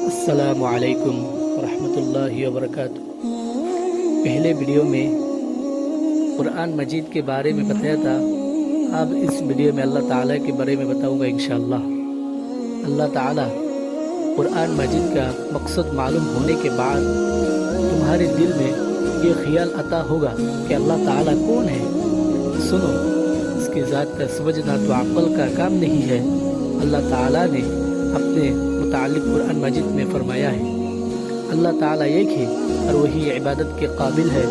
السلام علیکم ورحمۃ اللہ وبرکاتہ۔ پہلے ویڈیو میں قرآن مجید کے بارے میں بتایا تھا، اب اس ویڈیو میں اللہ تعالیٰ کے بارے میں بتاؤں گا انشاءاللہ۔ اللہ تعالیٰ قرآن مجید کا مقصد معلوم ہونے کے بعد تمہارے دل میں یہ خیال عطا ہوگا کہ اللہ تعالیٰ کون ہے۔ سنو، اس کی ذات کا سمجھنا تو عقل کا کام نہیں ہے۔ اللہ تعالیٰ نے اپنے متعلق قرآن مجید میں فرمایا ہے، اللہ تعالیٰ ایک ہے اور وہی عبادت کے قابل ہے۔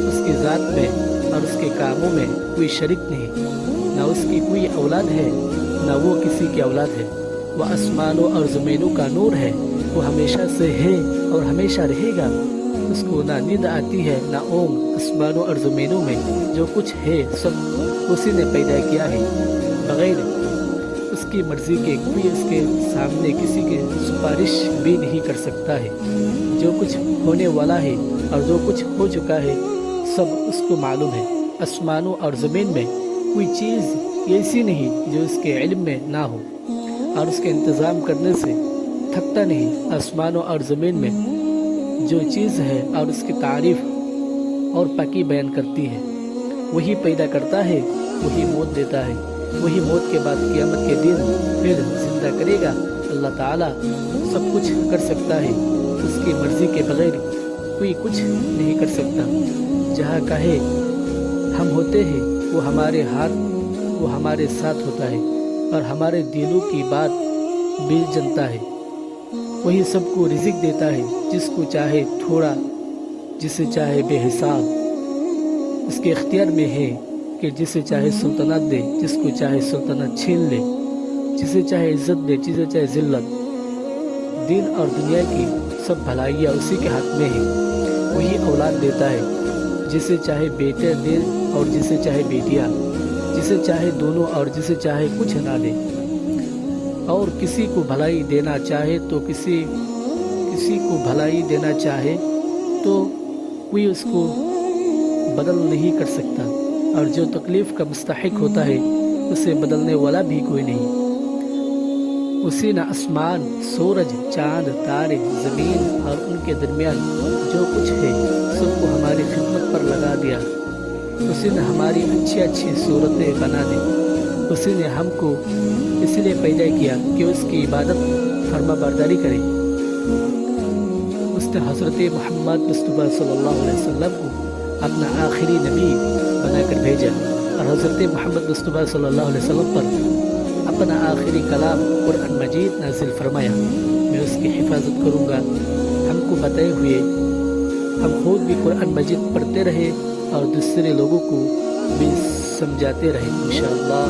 اس کی ذات میں اور اس کے کاموں میں کوئی شریک نہیں، نہ اس کی کوئی اولاد ہے نہ وہ کسی کی اولاد ہے۔ وہ آسمانوں اور زمینوں کا نور ہے، وہ ہمیشہ سے ہے اور ہمیشہ رہے گا۔ اس کو نہ نیند آتی ہے نہ اونگ۔ آسمانوں اور زمینوں میں جو کچھ ہے سب اسی نے پیدا کیا ہے، بغیر اس کی مرضی کے کوئی اس کے سامنے کسی کی سفارش بھی نہیں کر سکتا ہے۔ جو کچھ ہونے والا ہے اور جو کچھ ہو چکا ہے سب اس کو معلوم ہے۔ آسمانوں اور زمین میں کوئی چیز ایسی نہیں جو اس کے علم میں نہ ہو، اور اس کے انتظام کرنے سے تھکتا نہیں۔ آسمانوں اور زمین میں جو چیز ہے اور اس کی تعریف اور پاکی بیان کرتی ہے، وہی پیدا کرتا ہے، وہی موت دیتا ہے، وہی موت کے بعد قیامت کے دن پھر زندہ کرے گا۔ اللہ تعالیٰ سب کچھ کر سکتا ہے، اس کی مرضی کے بغیر کوئی کچھ نہیں کر سکتا۔ جہاں کہے ہم ہوتے ہیں وہ ہمارے ہاتھ وہ ہمارے ساتھ ہوتا ہے، اور ہمارے دلوں کی بات بھی جانتا ہے۔ وہی سب کو رزق دیتا ہے، جس کو چاہے تھوڑا، جسے چاہے بے حساب۔ اس کے اختیار میں ہے کہ جسے چاہے سلطنت دے، جس کو چاہے سلطنت چھین لے، جسے چاہے عزت دے، جسے چاہے ذلت۔ دین اور دنیا کی سب بھلائیاں اسی کے ہاتھ میں ہیں۔ وہی اولاد دیتا ہے، جسے چاہے بیٹے دے اور جسے چاہے بیٹیاں، جسے چاہے دونوں اور جسے چاہے کچھ نہ دے۔ اور کسی کو بھلائی دینا چاہے تو کسی کو بھلائی دینا چاہے تو کوئی اس کو بدل نہیں کر سکتا، اور جو تکلیف کا مستحق ہوتا ہے اسے بدلنے والا بھی کوئی نہیں۔ اسی نے آسمان، سورج، چاند، تارے، زمین اور ان کے درمیان جو کچھ ہے سب کو ہماری خدمت پر لگا دیا۔ اسی نے ہماری اچھی اچھی صورتیں بنا دی۔ اسی نے ہم کو اس لیے پیدا کیا کہ اس کی عبادت فرما برداری کرے۔ اس نے حضرت محمد مصطفیٰ صلی اللہ علیہ وسلم کو اپنا آخری نبی بنا کر بھیجا، اور حضرت محمد مصطفیٰ صلی اللہ علیہ وسلم پر اپنا آخری کلام قرآن مجید نازل فرمایا۔ میں اس کی حفاظت کروں گا۔ ہم کو بتائے ہوئے ہم خود بھی قرآن مجید پڑھتے رہے اور دوسرے لوگوں کو بھی سمجھاتے رہے انشاءاللہ۔